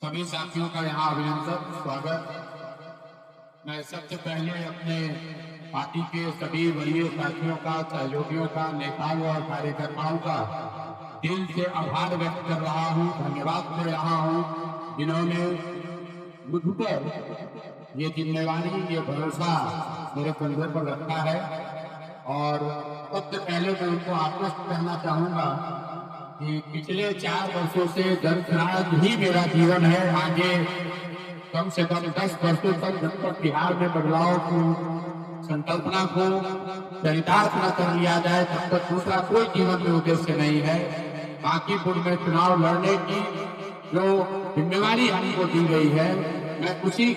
सभी साथियों का यहाँ अभिनंदन स्वागत। मैं सबसे पहले अपने पार्टी के सभी वरीय साथियों का, सहयोगियों का, नेताओं और कार्यकर्ताओं का दिल से आभार व्यक्त कर रहा हूँ, धन्यवाद दे रहा हूँ, जिन्होंने मुझ पर ये जिम्मेवारी, ये भरोसा मेरे कंधे पर रखा है। और सबसे पहले मैं उनको आश्वस्त करना चाहूँगा कि पिछले 4 वर्षों से जनसुराज ही मेरा जीवन है। आगे कम से कम 10 वर्षों तक जब तक बिहार में बदलाव की संकल्पना को चरितार्थ न कर लिया जाए, तब तक दूसरा कोई जीवन में उद्देश्य नहीं है। बांकीपुर में चुनाव लड़ने की जो जिम्मेवारी हमको दी गई है, मैं उसी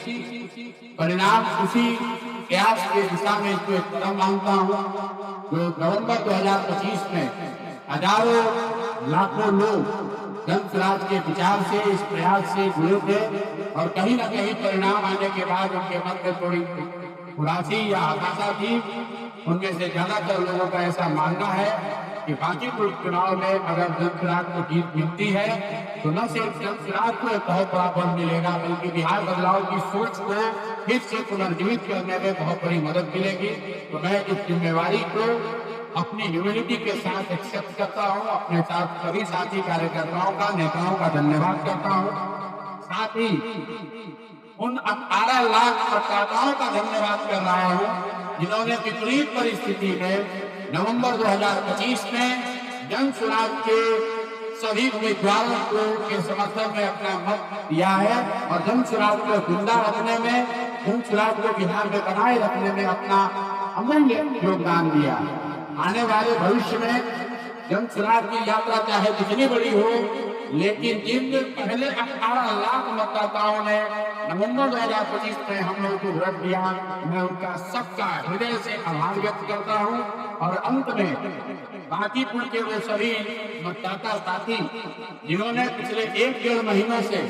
परिणाम, उसी प्रयास के दिशा में इसको एक कदम मानता हूँ। जो नवंबर 2025 में हजारों लाखों लोग जनसुराज के विचार से, इस प्रयास से जुड़े थे और कहीं ना कहीं परिणाम आने के बाद उनके मन में थोड़ी उदासी या हताशा थी। उनमें से ज्यादातर लोगों का ऐसा मानना है कि बांकीपुर चुनाव में अगर जनसुराज को जीत मिलती है तो न सिर्फ जनसुराज को एक बहुत बड़ा बल मिलेगा, बल्कि बिहार बदलाव की सोच को फिर से पुनर्जीवित करने में बहुत बड़ी मदद मिलेगी। तो मैं इस जिम्मेवारी को अपनी ह्यूमिलिटी के साथ एक्सेप्ट करता हूँ। अपने साथ सभी साथी कार्यकर्ताओं का, नेताओं का धन्यवाद करता हूँ। साथ ही उन 18 लाख मतदाताओं का धन्यवाद कर रहा हूँ जिन्होंने विपरीत परिस्थिति में नवंबर 2025 में जनसुराज के सभी उम्मीदवारों को के समर्थन में अपना मत दिया है और जनसुराज को जिंदा रखने में, जनसुराज को बिहार में बनाए रखने में अपना अमूल्य योगदान दिया। आने वाले भविष्य में जनसुराज की यात्रा चाहे जितनी बड़ी हो, लेकिन जिन पहले 18 लाख मतदाताओं ने नवंबर 2025 में हम लोगों को वोट दिया, मैं उनका सबका हृदय से आभार व्यक्त करता हूं। और अंत में बांकीपुर के वो सभी मतदाता साथी जिन्होंने पिछले 1-1.5 महीनों से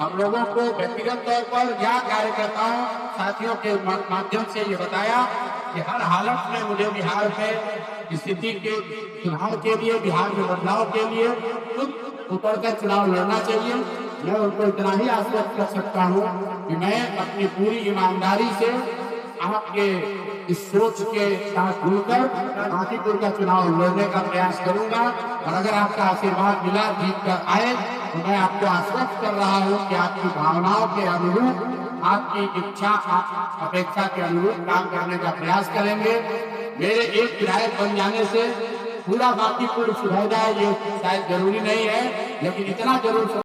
हम लोगों को व्यक्तिगत तौर पर या कार्यकर्ताओं साथियों के माध्यम से ये बताया कि हर हालत में मुझे बिहार में स्थिति के सुधार के लिए, बिहार में बदलाव के लिए खुद उतर कर चुनाव लड़ना चाहिए। मैं उनको इतना ही आश्वस्त कर सकता हूँ कि मैं अपनी पूरी ईमानदारी से आपके इस सोच के साथ जुड़कर बांकीपुर का चुनाव लड़ने का प्रयास करूंगा। और अगर आपका आशीर्वाद मिला, जीत कर आए, तो मैं आपको आश्वस्त कर रहा हूँ कि आपकी भावनाओं के अनुरूप, आपकी इच्छा अपेक्षा के अनुरूप काम करने का प्रयास करेंगे। मेरे एक विधायक बन जाने से पूरा बांकीपुर सुधर जाए ये शायद जरूरी नहीं है, लेकिन इतना जरूर